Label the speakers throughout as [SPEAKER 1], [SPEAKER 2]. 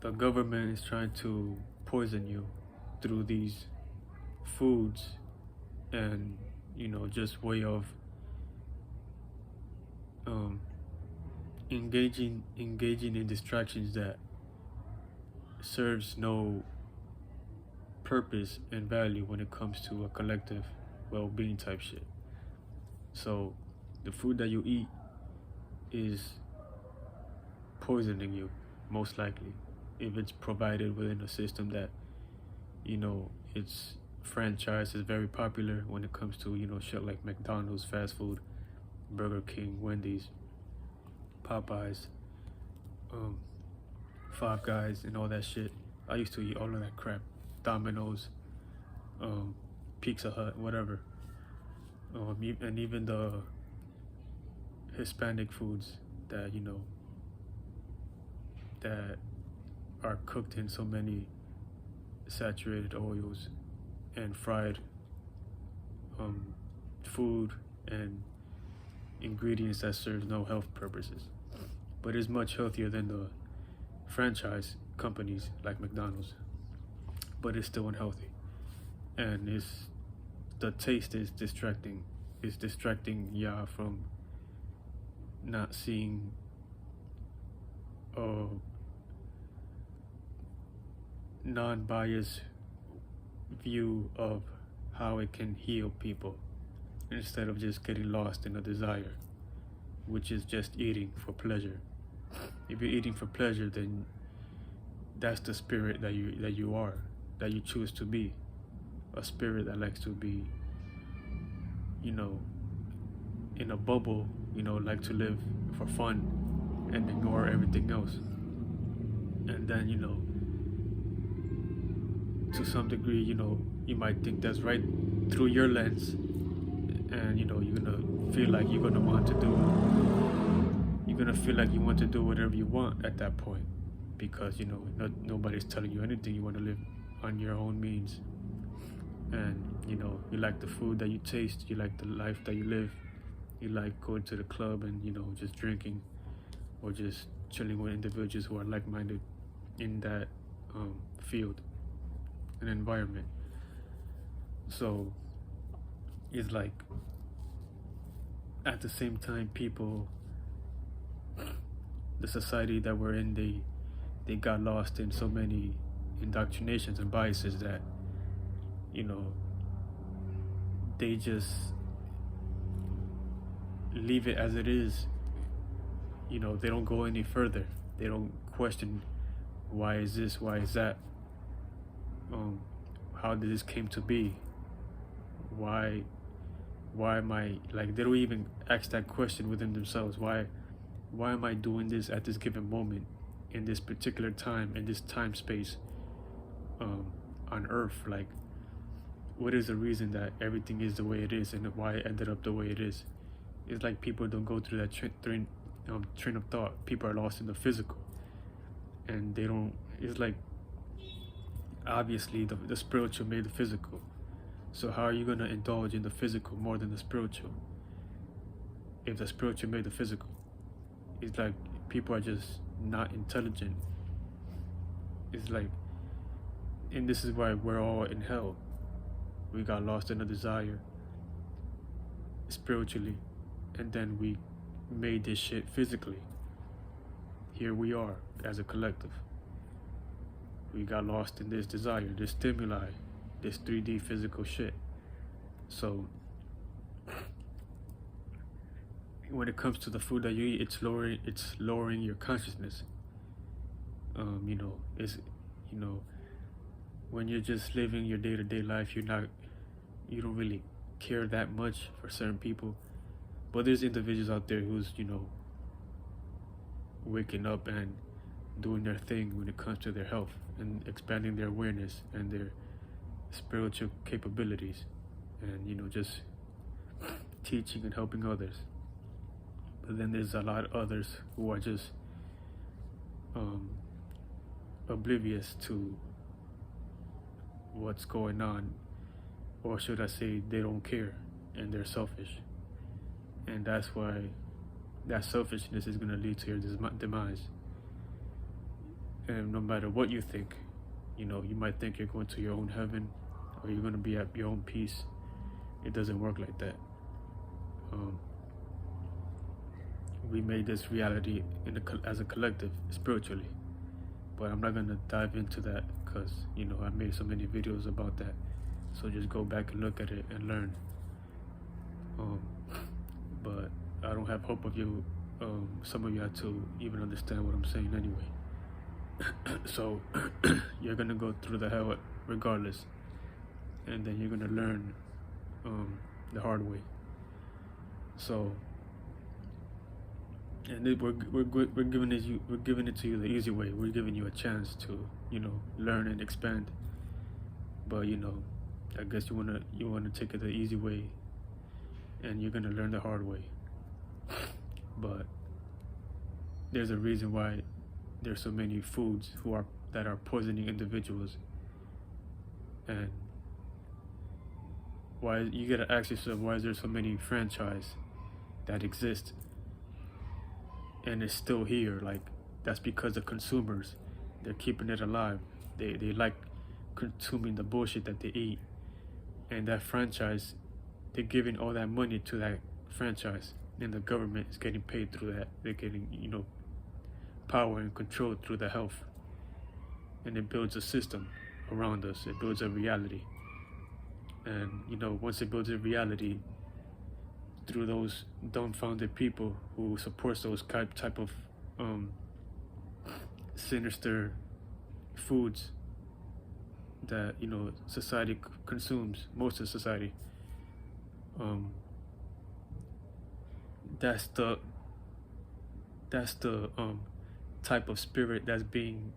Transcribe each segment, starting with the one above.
[SPEAKER 1] the government is trying to poison you through these foods and just way of um, engaging in distractions that serves no purpose and value when it comes to a collective well-being type shit. So the food that you eat is poisoning you, most likely, if it's provided within a system that its franchise is very popular when it comes to shit like McDonald's, fast food, Burger King, Wendy's, Popeyes, Five Guys, and all that shit. I used to eat all of that crap. Domino's, Pizza Hut, whatever. And even the Hispanic foods that that are cooked in so many saturated oils and fried food and ingredients that serve no health purposes, but is much healthier than the franchise companies like McDonald's, but it's still unhealthy, and the taste is distracting. It's distracting y'all from not seeing a non-biased view of how it can heal people, instead of just getting lost in a desire, which is just eating for pleasure. If you're eating for pleasure, then that's the spirit that you are, that you choose to be, a spirit that likes to be in a bubble, like to live for fun and ignore everything else. And then to some degree, you might think that's right through your lens, and you're gonna feel like you're gonna feel like you want to do whatever you want at that point, because nobody's telling you anything. You want to live on your own means, and you like the food that you taste, you like the life that you live, you like going to the club and just drinking or just chilling with individuals who are like-minded in that field and environment. So it's like, at the same time, people, the society that we're in, they got lost in so many indoctrinations and biases that they just leave it as it is. They don't go any further. They don't question, why is this, why is that, how did this came to be, why am I, like, they don't even ask that question within themselves. Why am I doing this at this given moment, in this particular time, in this time space, on earth? Like, what is the reason that everything is the way it is, and why it ended up the way it is? It's like people don't go through that train of thought. People are lost in the physical, and they don't. It's like, obviously the spiritual made the physical, so how are you going to indulge in the physical more than the spiritual if the spiritual made the physical? It's like people are just not intelligent. It's like, and this is why we're all in hell. We got lost in a desire spiritually, and then we made this shit physically. Here we are as a collective. We got lost in this desire, this stimuli, this 3D physical shit. So when it comes to the food that you eat, it's lowering your consciousness. When you're just living your day-to-day life, you don't really care that much for certain people. But there's individuals out there who's waking up and doing their thing when it comes to their health and expanding their awareness and their spiritual capabilities, and just teaching and helping others. But then there's a lot of others who are just oblivious to what's going on, or should I say, they don't care, and they're selfish. And that's why that selfishness is going to lead to your demise. And no matter what you think, you know, you might think you're going to your own heaven or you're going to be at your own peace. It doesn't work like that. We made this reality as a collective, spiritually. But I'm not going to dive into that because, you know, I made so many videos about that. So just go back and look at it and learn. But I don't have hope of you, some of you have to even understand what I'm saying anyway. So you're going to go through the hell regardless. And then you're going to learn the hard way. So, and we're giving it to you the easy way. We're giving you a chance to, you know, learn and expand. But you know, I guess you wanna take it the easy way, and you're gonna learn the hard way. But there's a reason why there's so many foods that are poisoning individuals, and why you gotta ask yourself, why is there so many franchise that exist and it's still here? Like, that's because the consumers, they're keeping it alive. They like consuming the bullshit that they eat, and that franchise, they're giving all that money to that franchise, and the government is getting paid through that. They're getting, you know, power and control through the health, and it builds a system around us. It builds a reality. And you know, once it builds a reality through those dumbfounded people who supports those type of sinister foods that, you know, society consumes, most of society, that's the type of spirit that's being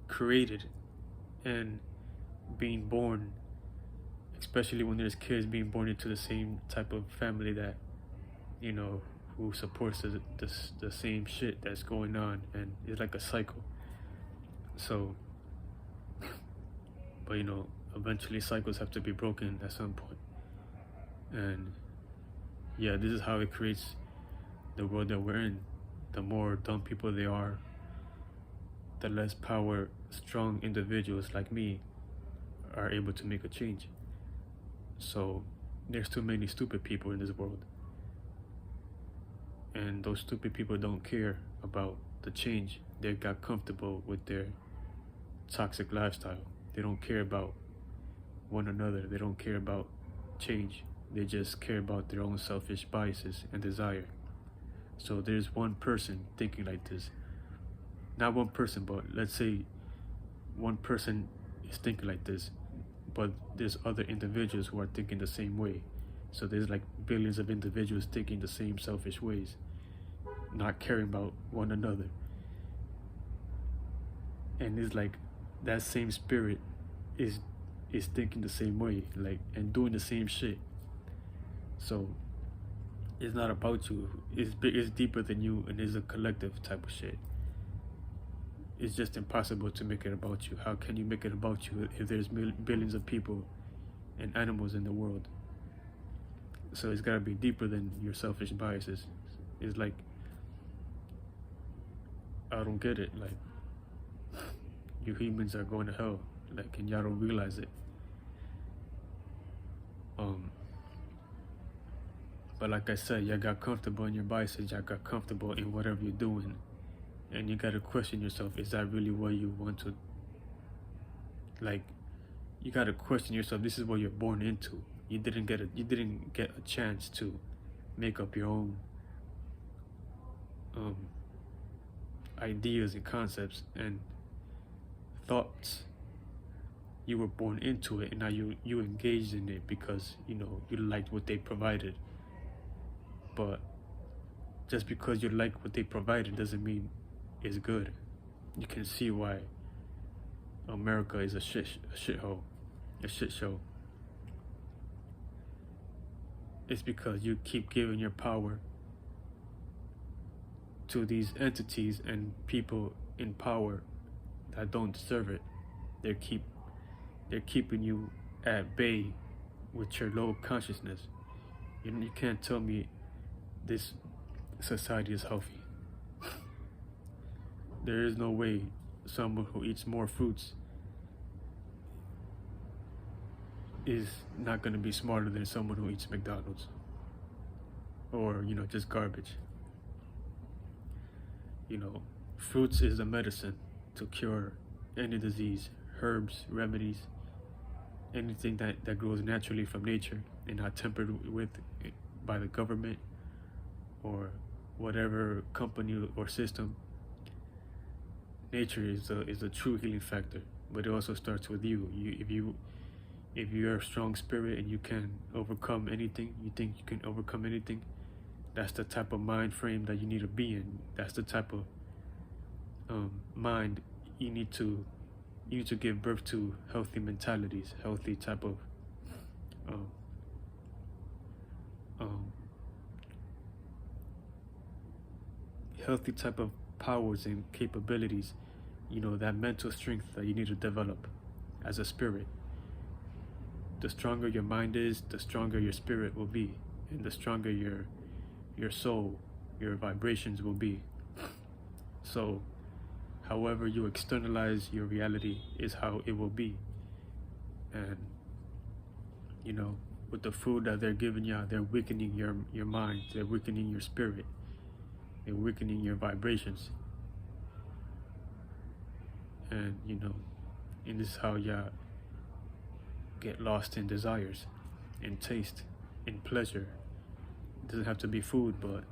[SPEAKER 1] created and being born, especially when there's kids being born into the same type of family that, you know, who supports the same shit that's going on, and it's like a cycle. So, but you know, eventually cycles have to be broken at some point. And yeah, this is how it creates the world that we're in. The more dumb people they are, the less power strong individuals like me are able to make a change. So there's too many stupid people in this world, and those stupid people don't care about the change. They got comfortable with their toxic lifestyle. They don't care about one another. They don't care about change. They just care about their own selfish biases and desire. So there's one person thinking like this. Not one person, but let's say one person is thinking like this, but there's other individuals who are thinking the same way. So there's like billions of individuals thinking the same selfish ways, not caring about one another. And it's like that same spirit is thinking the same way, like, and doing the same shit. So it's not about you. It's deeper than you, and it's a collective type of shit. It's just impossible to make it about you. How can you make it about you if there's billions of people and animals in the world? So it's gotta be deeper than your selfish biases. It's like, I don't get it. Like, you humans are going to hell, like, and y'all don't realize it. But like I said, y'all got comfortable in your biases. Y'all got comfortable in whatever you're doing. And you gotta question yourself, is that really what you want to, like, you gotta question yourself. This is what you're born into. You didn't get a chance to make up your own ideas and concepts and thoughts. You were born into it, and now you engaged in it because, you know, you liked what they provided. But just because you like what they provided doesn't mean is good. You can see why America is a shit show. It's because you keep giving your power to these entities and people in power that don't deserve it. They're keeping you at bay with your low consciousness. You can't tell me this society is healthy. There is no way someone who eats more fruits is not going to be smarter than someone who eats McDonald's or, just garbage. Fruits is a medicine to cure any disease, herbs, remedies, anything that grows naturally from nature and not tempered with by the government or whatever company or system. Nature is a true healing factor, but it also starts with you. If you're a strong spirit and you can overcome anything, you think you can overcome anything, that's the type of mind frame that you need to be in. That's the type of mind you need to give birth to healthy mentalities, healthy type of healthy type of powers and capabilities, that mental strength that you need to develop as a spirit. The stronger your mind is, the stronger your spirit will be, and the stronger your soul, your vibrations will be. So however you externalize your reality is how it will be. And with the food that they're giving you, they're weakening your mind, they're weakening your spirit, they're weakening your vibrations. And and this is how y'all get lost in desires, in taste, in pleasure. It doesn't have to be food, but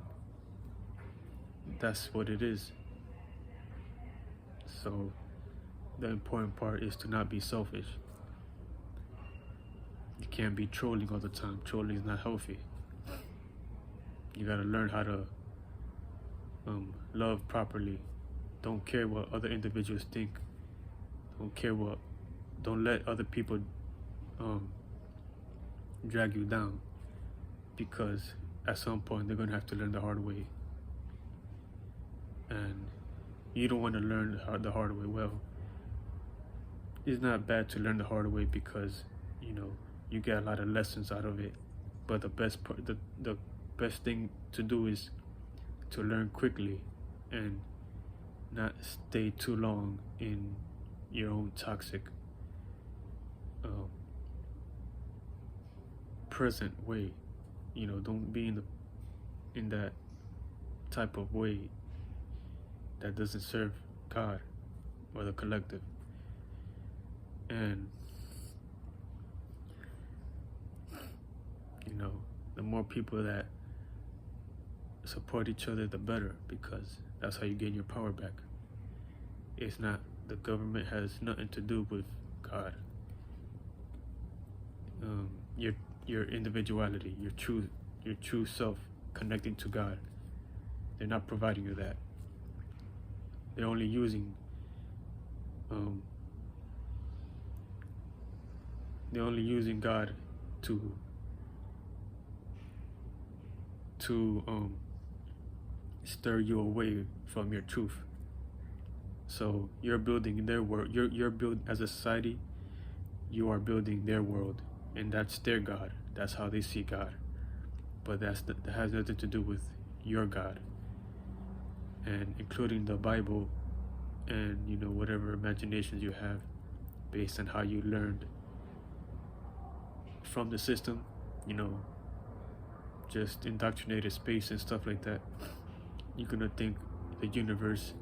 [SPEAKER 1] that's what it is. So the important part is to not be selfish. You can't be trolling all the time. Trolling is not healthy. You gotta learn how to love properly. Don't care what other individuals think. Don't let other people drag you down, because at some point they're gonna have to learn the hard way. And you don't want to learn the hard way. Well, it's not bad to learn the hard way, because you get a lot of lessons out of it. But the best thing to do is to learn quickly and not stay too long in your own toxic present way. Don't be in that type of way that doesn't serve God or the collective. And the more people that support each other, the better, because that's how you gain your power back. It's not, the government has nothing to do with God. Your individuality, your true self connecting to God, they're not providing you that. They're only using God to stir you away from your truth. So you're building their world. You're build as a society. You are building their world, and that's their God. That's how they see God. But that has nothing to do with your God, and including the Bible, and whatever imaginations you have, based on how you learned from the system. Just indoctrinated space and stuff like that. You're gonna think the universe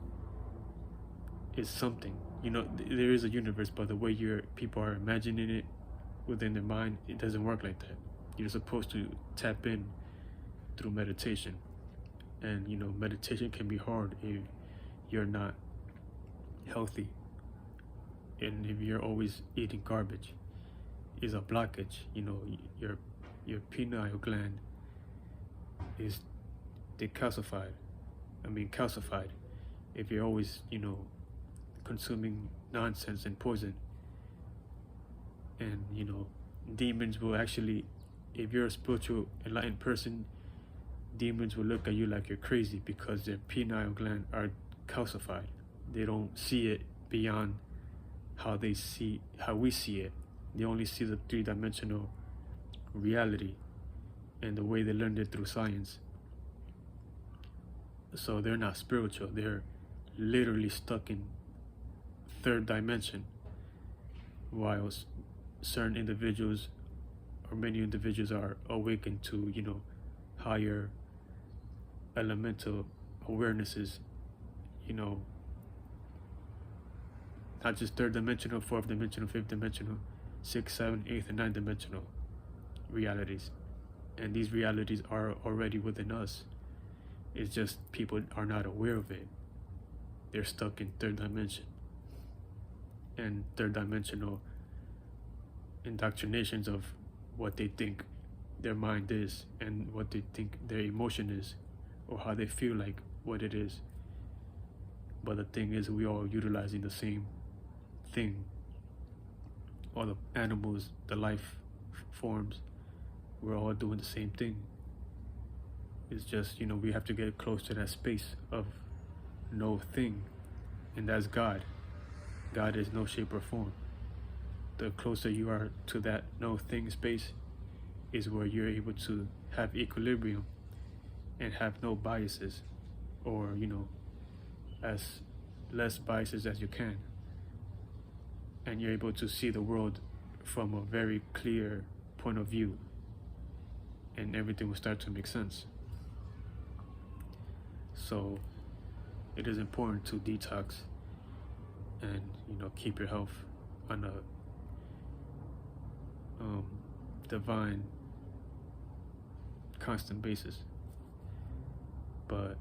[SPEAKER 1] is something. There is a universe, but the way people are imagining it within their mind, it doesn't work like that. You're supposed to tap in through meditation. And meditation can be hard if you're not healthy, and if you're always eating garbage. Is a blockage. Your pineal gland is calcified if you're always consuming nonsense and poison. And demons will actually, if you're a spiritual enlightened person, demons will look at you like you're crazy, because their pineal gland are calcified. They don't see it beyond how we see it. They only see the three-dimensional reality and the way they learned it through science. So they're not spiritual, they're literally stuck in third dimension, while certain individuals or many individuals are awakened to, higher elemental awarenesses, not just third dimensional, fourth dimensional, fifth dimensional, sixth, seventh, eighth, and ninth dimensional realities. And these realities are already within us. It's just people are not aware of it. They're stuck in third dimension. And third dimensional indoctrinations of what they think their mind is and what they think their emotion is, or how they feel like what it is. But the thing is, we all utilizing the same thing. All the animals, the life forms, we're all doing the same thing. It's just, we have to get close to that space of no thing, and that's God. God is no shape or form. The closer you are to that no thing space is where you're able to have equilibrium and have no biases, or as less biases as you can, and you're able to see the world from a very clear point of view, and everything will start to make sense. So it is important to detox and keep your health on a divine constant basis. But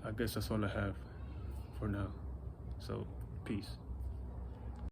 [SPEAKER 1] I guess that's all I have for now. So peace.